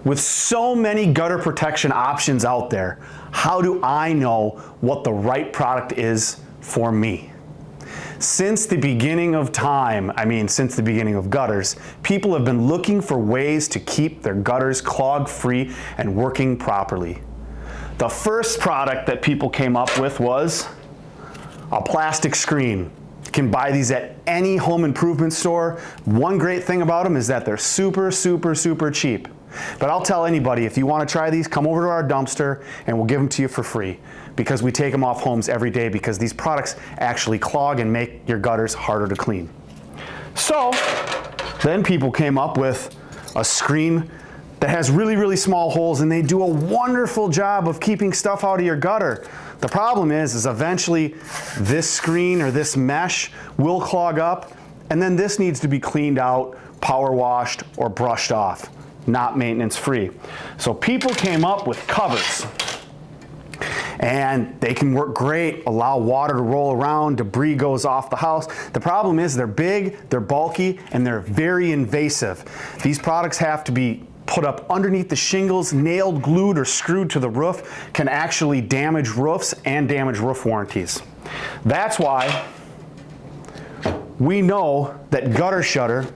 With so many gutter protection options out there, how do I know what the right product is for me? Since the beginning of time, since the beginning of gutters, people have been looking for ways to keep their gutters clog-free and working properly. The first product that people came up with was a plastic screen. You can buy these at any home improvement store. One great thing about them is that they're super, super, super cheap. But I'll tell anybody, if you want to try these, come over to our dumpster and we'll give them to you for free, because we take them off homes every day because these products actually clog and make your gutters harder to clean. So then people came up with a screen that has really, really small holes, and they do a wonderful job of keeping stuff out of your gutter. The problem is eventually this screen or this mesh will clog up, and then this needs to be cleaned out, power washed, or brushed off. Not maintenance free. So people came up with covers, and they can work great, allow water to roll around, debris goes off the house. The problem is they're big, they're bulky, and they're very invasive. These products have to be put up underneath the shingles, nailed, glued, or screwed to the roof, can actually damage roofs and damage roof warranties. That's why we know that GutterShutter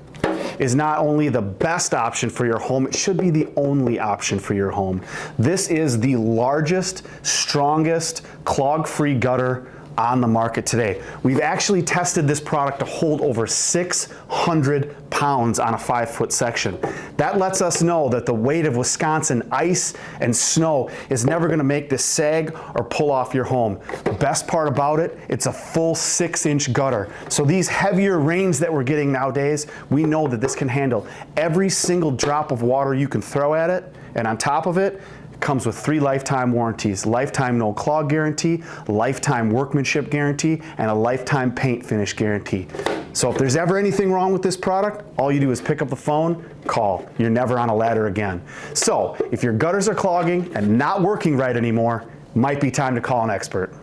is not only the best option for your home, it should be the only option for your home. This is the largest, strongest, clog-free gutter on the market today. We've actually tested this product to hold over 600 pounds on a 5-foot section. That lets us know that the weight of Wisconsin ice and snow is never going to make this sag or pull off your home. The best part about it, it's a full 6-inch gutter. So these heavier rains that we're getting nowadays, we know that this can handle every single drop of water you can throw at it, and on top of it, comes with 3 lifetime warranties: lifetime no clog guarantee, lifetime workmanship guarantee, and a lifetime paint finish guarantee. So if there's ever anything wrong with this product, all you do is pick up the phone, call. You're never on a ladder again. So if your gutters are clogging and not working right anymore, might be time to call an expert.